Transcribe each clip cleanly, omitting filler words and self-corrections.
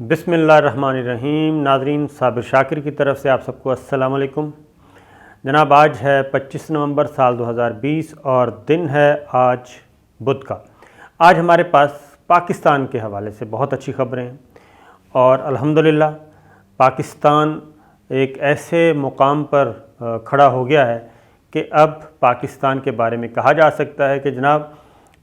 بسم اللہ الرحمن الرحیم۔ ناظرین، صابر شاکر کی طرف سے آپ سب کو السلام علیکم۔ جناب، آج ہے 25 نومبر سال 2020 اور دن ہے آج بدھ کا۔ آج ہمارے پاس پاکستان کے حوالے سے بہت اچھی خبریں ہیں اور الحمدللہ پاکستان ایک ایسے مقام پر کھڑا ہو گیا ہے کہ اب پاکستان کے بارے میں کہا جا سکتا ہے کہ جناب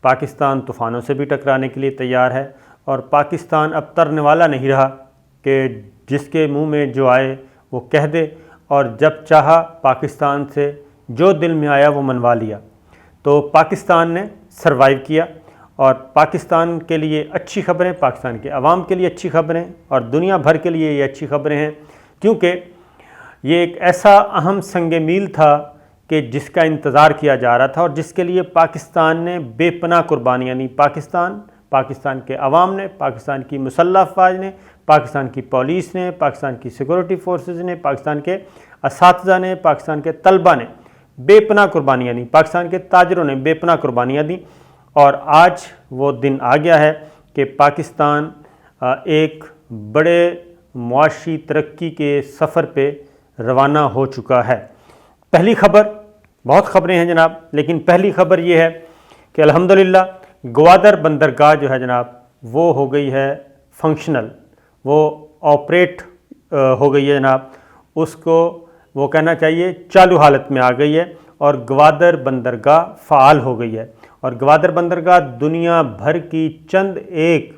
پاکستان طوفانوں سے بھی ٹکرانے کے لیے تیار ہے اور پاکستان اب ترنے والا نہیں رہا کہ جس کے منہ میں جو آئے وہ کہہ دے اور جب چاہا پاکستان سے جو دل میں آیا وہ منوا لیا۔ تو پاکستان نے سروائیو کیا اور پاکستان کے لیے اچھی خبریں، پاکستان کے عوام کے لیے اچھی خبریں اور دنیا بھر کے لیے یہ اچھی خبریں ہیں، کیونکہ یہ ایک ایسا اہم سنگ میل تھا کہ جس کا انتظار کیا جا رہا تھا اور جس کے لیے پاکستان نے بے پناہ قربانیاں دی۔ پاکستان کے عوام نے، پاکستان کی مسلح افواج نے، پاکستان کی پولیس نے، پاکستان کی سیکورٹی فورسز نے، پاکستان کے اساتذہ نے، پاکستان کے طلبہ نے بے پناہ قربانیاں دیں، پاکستان کے تاجروں نے بے پناہ قربانیاں دیں اور آج وہ دن آ گیا ہے کہ پاکستان ایک بڑے معاشی ترقی کے سفر پہ روانہ ہو چکا ہے۔ پہلی خبر، بہت خبریں ہیں جناب، لیکن پہلی خبر یہ ہے کہ الحمدللہ گوادر بندرگاہ جو ہے جناب وہ ہو گئی ہے فنکشنل، وہ آپریٹ ہو گئی ہے جناب، اس کو وہ کہنا چاہیے چالو حالت میں آ گئی ہے اور گوادر بندرگاہ فعال ہو گئی ہے۔ اور گوادر بندرگاہ دنیا بھر کی چند ایک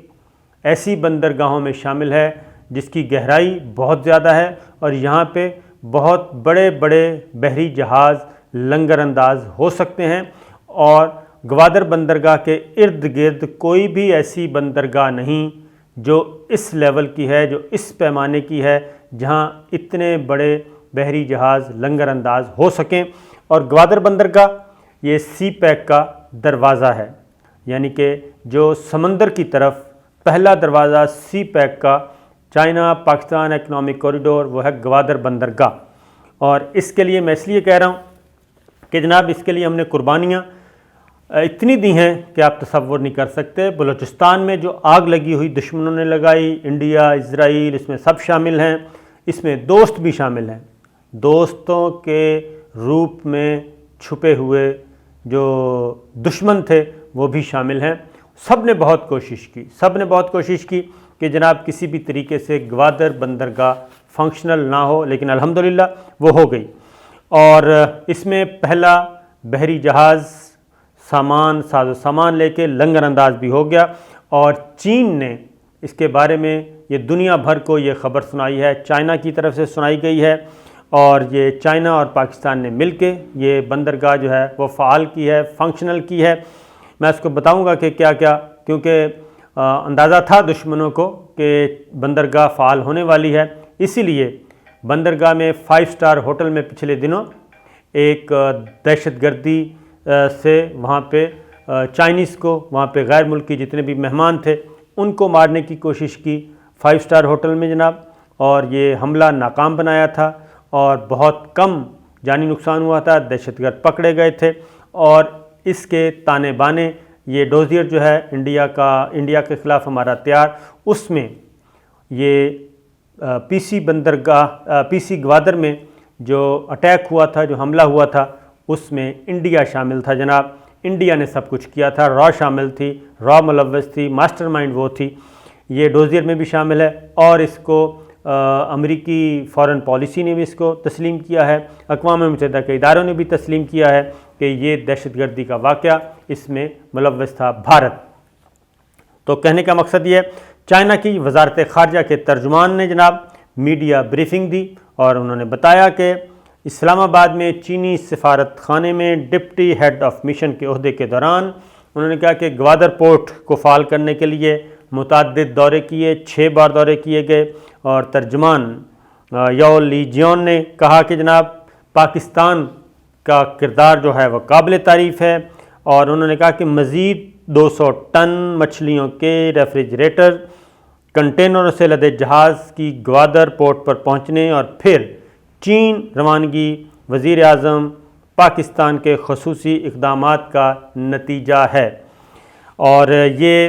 ایسی بندرگاہوں میں شامل ہے جس کی گہرائی بہت زیادہ ہے اور یہاں پہ بہت بڑے بڑے بحری جہاز لنگر انداز ہو سکتے ہیں اور گوادر بندرگاہ کے ارد گرد کوئی بھی ایسی بندرگاہ نہیں جو اس لیول کی ہے، جو اس پیمانے کی ہے جہاں اتنے بڑے بحری جہاز لنگر انداز ہو سکیں۔ اور گوادر بندرگاہ یہ سی پیک کا دروازہ ہے، یعنی کہ جو سمندر کی طرف پہلا دروازہ سی پیک کا چائنا پاکستان اکنامک کوریڈور وہ ہے گوادر بندرگاہ۔ اور اس کے لیے میں اس لیے کہہ رہا ہوں کہ جناب اس کے لیے ہم نے قربانیاں اتنی دی ہیں کہ آپ تصور نہیں کر سکتے۔ بلوچستان میں جو آگ لگی ہوئی دشمنوں نے لگائی، انڈیا، اسرائیل اس میں سب شامل ہیں، اس میں دوست بھی شامل ہیں، دوستوں کے روپ میں چھپے ہوئے جو دشمن تھے وہ بھی شامل ہیں۔ سب نے بہت کوشش کی کہ جناب کسی بھی طریقے سے گوادر بندرگاہ فنکشنل نہ ہو، لیکن الحمدللہ وہ ہو گئی اور اس میں پہلا بحری جہاز ساز و سامان لے کے لنگر انداز بھی ہو گیا اور چین نے اس کے بارے میں یہ دنیا بھر کو یہ خبر سنائی ہے، چائنا کی طرف سے سنائی گئی ہے اور یہ چائنا اور پاکستان نے مل کے یہ بندرگاہ جو ہے وہ فعال کی ہے، فنکشنل کی ہے۔ میں اس کو بتاؤں گا کہ کیا کیا، کیونکہ اندازہ تھا دشمنوں کو کہ بندرگاہ فعال ہونے والی ہے، اسی لیے بندرگاہ میں 5 اسٹار ہوٹل میں پچھلے دنوں ایک دہشت گردی سے وہاں پہ چائنیز کو، وہاں پہ غیر ملکی جتنے بھی مہمان تھے ان کو مارنے کی کوشش کی 5 اسٹار ہوٹل میں جناب، اور یہ حملہ ناکام بنایا تھا اور بہت کم جانی نقصان ہوا تھا، دہشت گرد پکڑے گئے تھے اور اس کے تانے بانے یہ ڈوزیر جو ہے انڈیا کے خلاف ہمارا تیار، اس میں یہ پی سی گوادر میں جو اٹیک ہوا تھا، جو حملہ ہوا تھا، اس میں انڈیا شامل تھا جناب۔ انڈیا نے سب کچھ کیا تھا، را شامل تھی، را ملوث تھی، ماسٹر مائنڈ وہ تھی۔ یہ ڈوزیر میں بھی شامل ہے اور اس کو امریکی فارن پالیسی نے بھی اس کو تسلیم کیا ہے، اقوام متحدہ کے اداروں نے بھی تسلیم کیا ہے کہ یہ دہشت گردی کا واقعہ اس میں ملوث تھا بھارت۔ تو کہنے کا مقصد یہ ہے، چائنا کی وزارت خارجہ کے ترجمان نے جناب میڈیا بریفنگ دی اور انہوں نے بتایا کہ اسلام آباد میں چینی سفارت خانے میں ڈپٹی ہیڈ آف مشن کے عہدے کے دوران انہوں نے کہا کہ گوادر پورٹ کو فعال کرنے کے لیے متعدد دورے کیے، 6 بار دورے کیے گئے اور ترجمان یو لی جیون نے کہا کہ جناب پاکستان کا کردار جو ہے وہ قابل تعریف ہے اور انہوں نے کہا کہ مزید 200 ٹن مچھلیوں کے ریفریجریٹر کنٹینروں سے لدے جہاز کی گوادر پورٹ پر پہنچنے اور پھر چین روانگی وزیر اعظم پاکستان کے خصوصی اقدامات کا نتیجہ ہے۔ اور یہ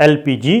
LPG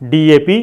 DAP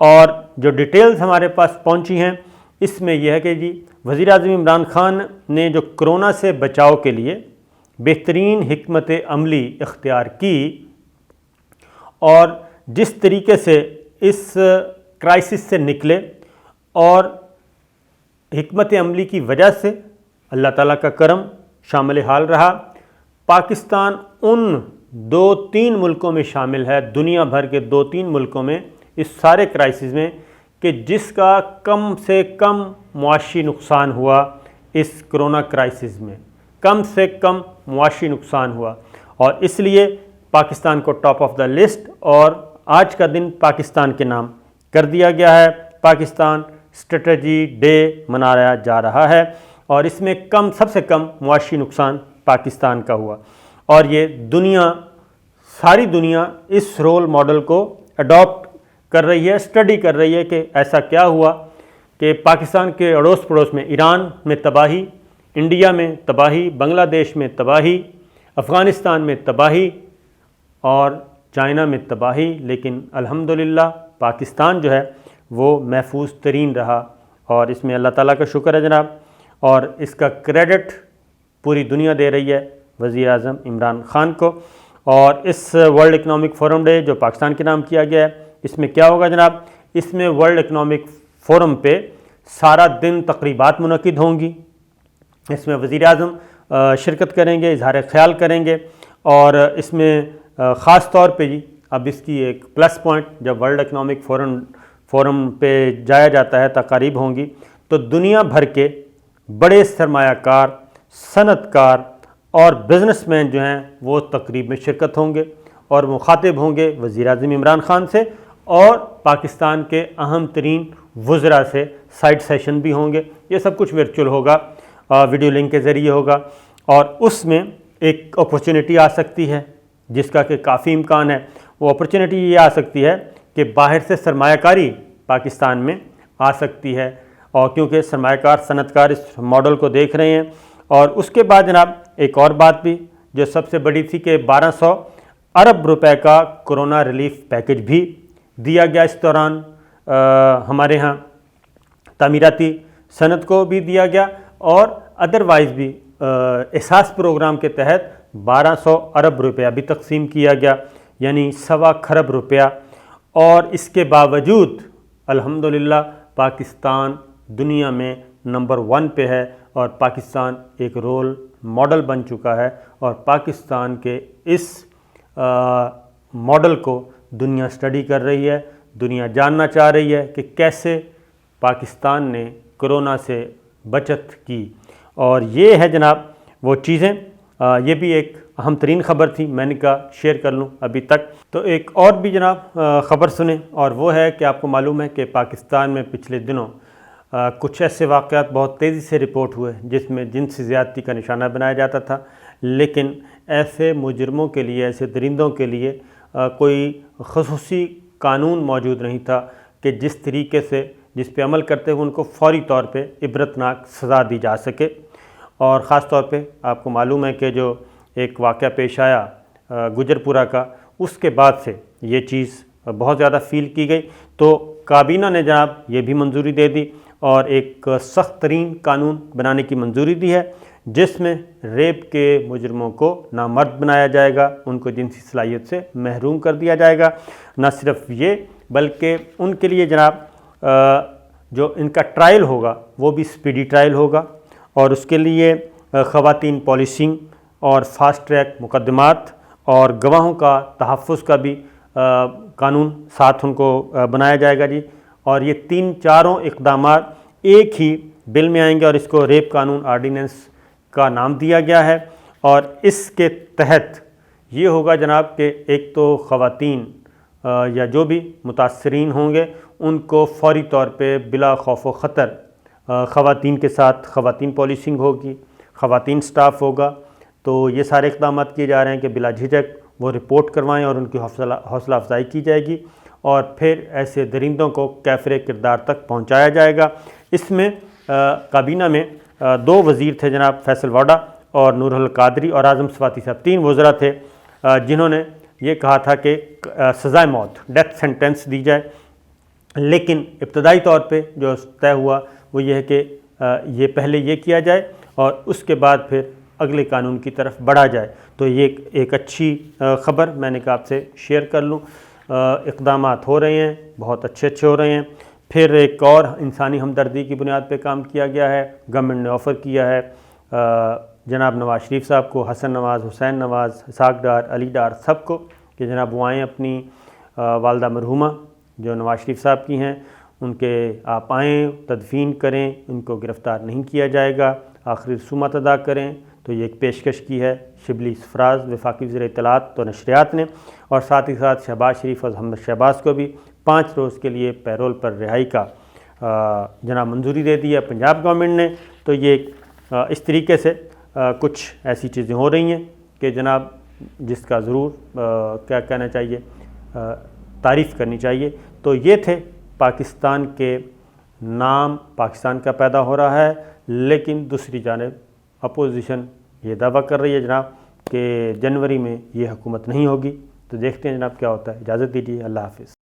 اور جو ڈیٹیلز ہمارے پاس پہنچی ہیں اس میں یہ ہے کہ جی وزیر اعظم عمران خان نے جو کرونا سے بچاؤ کے لیے بہترین حکمت عملی اختیار کی اور جس طریقے سے اس کرائسس سے نکلے اور حکمت عملی کی وجہ سے اللہ تعالیٰ کا کرم شامل حال رہا. پاکستان ان 2-3 ملکوں میں شامل ہے، دنیا بھر کے 2-3 ملکوں میں اس سارے کرائسس میں، کہ جس کا کم سے کم معاشی نقصان ہوا اس کرونا کرائسس میں، کم سے کم معاشی نقصان ہوا، اور اس لیے پاکستان کو ٹاپ آف دا لسٹ اور آج کا دن پاکستان کے نام کر دیا گیا ہے. پاکستان اسٹریٹجی ڈے منایا جا رہا ہے اور اس میں سب سے کم معاشی نقصان پاکستان کا ہوا، اور یہ ساری دنیا اس رول ماڈل کو اڈاپٹ کر رہی ہے، اسٹڈی کر رہی ہے کہ ایسا کیا ہوا کہ پاکستان کے اڑوس پڑوس میں ایران میں تباہی، انڈیا میں تباہی، بنگلہ دیش میں تباہی، افغانستان میں تباہی اور چائنا میں تباہی، لیکن الحمدللہ پاکستان جو ہے وہ محفوظ ترین رہا، اور اس میں اللہ تعالیٰ کا شکر ہے جناب، اور اس کا کریڈٹ پوری دنیا دے رہی ہے وزیر اعظم عمران خان کو. اور اس ورلڈ اکنامک فورم ڈے جو پاکستان کے نام کیا گیا ہے، اس میں کیا ہوگا جناب؟ اس میں ورلڈ اکنامک فورم پہ سارا دن تقریبات منعقد ہوں گی، اس میں وزیر اعظم شرکت کریں گے، اظہار خیال کریں گے، اور اس میں خاص طور پہ جی اب اس کی ایک پلس پوائنٹ، جب ورلڈ اکنامک فورم پہ جایا جاتا ہے، تقاریب ہوں گی، تو دنیا بھر کے بڑے سرمایہ کار، صنعت کار اور بزنس مین جو ہیں وہ تقریب میں شرکت ہوں گے اور مخاطب ہوں گے وزیر اعظم عمران خان سے، اور پاکستان کے اہم ترین وزراء سے سائڈ سیشن بھی ہوں گے. یہ سب کچھ ورچوئل ہوگا، ویڈیو لنک کے ذریعے ہوگا، اور اس میں ایک اپرچونٹی آ سکتی ہے جس کا کہ کافی امکان ہے. وہ اپرچونٹی یہ آ سکتی ہے کہ باہر سے سرمایہ کاری پاکستان میں آ سکتی ہے، اور کیونکہ سرمایہ کار، صنعت کار اس ماڈل کو دیکھ رہے ہیں. اور اس کے بعد جناب ایک اور بات بھی جو سب سے بڑی تھی کہ 1200 ارب روپے کا کرونا ریلیف پیکج بھی دیا گیا اس دوران. ہمارے ہاں تعمیراتی صنعت کو بھی دیا گیا، اور ادروائز بھی احساس پروگرام کے تحت 1200 ارب روپیہ بھی تقسیم کیا گیا، یعنی 1.25 کھرب روپیہ. اور اس کے باوجود الحمدللہ پاکستان دنیا میں نمبر 1 پہ ہے، اور پاکستان ایک رول ماڈل بن چکا ہے، اور پاکستان کے اس ماڈل کو دنیا اسٹڈی کر رہی ہے، دنیا جاننا چاہ رہی ہے کہ کیسے پاکستان نے کرونا سے بچت کی. اور یہ ہے جناب وہ چیزیں. یہ بھی ایک اہم ترین خبر تھی، میں نے کہا شیئر کر لوں ابھی تک. تو ایک اور بھی جناب خبر سنیں، اور وہ ہے کہ آپ کو معلوم ہے کہ پاکستان میں پچھلے دنوں کچھ ایسے واقعات بہت تیزی سے رپورٹ ہوئے جس میں جنسی زیادتی کا نشانہ بنایا جاتا تھا، لیکن ایسے مجرموں کے لیے، ایسے درندوں کے لیے کوئی خصوصی قانون موجود نہیں تھا کہ جس طریقے سے جس پہ عمل کرتے ہوئے ان کو فوری طور پہ عبرتناک سزا دی جا سکے. اور خاص طور پہ آپ کو معلوم ہے کہ جو ایک واقعہ پیش آیا گجرپورہ کا، اس کے بعد سے یہ چیز بہت زیادہ فیل کی گئی. تو کابینہ نے جناب یہ بھی منظوری دے دی اور ایک سخت ترین قانون بنانے کی منظوری دی ہے، جس میں ریپ کے مجرموں کو نامرد بنایا جائے گا، ان کو جنسی صلاحیت سے محروم کر دیا جائے گا. نہ صرف یہ بلکہ ان کے لیے جناب جو ان کا ٹرائل ہوگا وہ بھی سپیڈی ٹرائل ہوگا، اور اس کے لیے خواتین پالیسنگ اور فاسٹ ٹریک مقدمات اور گواہوں کا تحفظ کا بھی قانون ساتھ ان کو بنایا جائے گا جی. اور یہ 3-4 اقدامات ایک ہی بل میں آئیں گے، اور اس کو ریپ قانون آرڈیننس کا نام دیا گیا ہے. اور اس کے تحت یہ ہوگا جناب کہ ایک تو خواتین یا جو بھی متاثرین ہوں گے ان کو فوری طور پہ بلا خوف و خطر خواتین کے ساتھ خواتین پالیسنگ ہوگی، خواتین سٹاف ہوگا. تو یہ سارے اقدامات کیے جا رہے ہیں کہ بلا جھجک وہ رپورٹ کروائیں اور ان کی حوصلہ افزائی کی جائے گی، اور پھر ایسے درندوں کو کیفر کردار تک پہنچایا جائے گا. اس میں کابینہ میں 2 وزیر تھے جناب، فیصل واڈا اور نور القادری، اور اعظم صفاتی صاحب 3 وزراء تھے جنہوں نے یہ کہا تھا کہ سزائے موت، ڈیتھ سینٹنس دی جائے. لیکن ابتدائی طور پہ جو طے ہوا وہ یہ ہے کہ یہ پہلے یہ کیا جائے اور اس کے بعد پھر اگلے قانون کی طرف بڑھا جائے۔ تو یہ ایک اچھی خبر میں نے کہا آپ سے شیئر کر لوں۔ اقدامات ہو رہے ہیں، بہت اچھے ہو رہے ہیں۔ پھر ایک اور انسانی ہمدردی کی بنیاد پہ کام کیا گیا ہے، گورنمنٹ نے آفر کیا ہے جناب نواز شریف صاحب کو، حسن نواز، حسین نواز، اسحاق ڈار، علی ڈار، سب کو کہ جناب وہ آئیں اپنی والدہ مرحومہ جو نواز شریف صاحب کی ہیں ان کے آپ آئیں، تدفین کریں، ان کو گرفتار نہیں کیا جائے گا، آخری رسومات ادا کریں۔ تو یہ ایک پیشکش کی ہے شبلی سرفراز وفاقی وزیر اطلاعات و نشریات نے، اور ساتھ ہی ساتھ شہباز شریف اور محمد شہباز کو بھی 5 روز کے لیے پیرول پر رہائی کا جناب منظوری دے دی ہے پنجاب گورنمنٹ نے۔ تو یہ اس طریقے سے کچھ ایسی چیزیں ہو رہی ہیں کہ جناب جس کا ضرور کیا کہنا چاہیے، تعریف کرنی چاہیے۔ تو یہ تھے پاکستان کے نام پاکستان کا پیدا ہو رہا ہے، لیکن دوسری جانب اپوزیشن یہ دعویٰ کر رہی ہے جناب کہ جنوری میں یہ حکومت نہیں ہوگی۔ تو دیکھتے ہیں جناب کیا ہوتا ہے۔ اجازت دیجیے، اللہ حافظ۔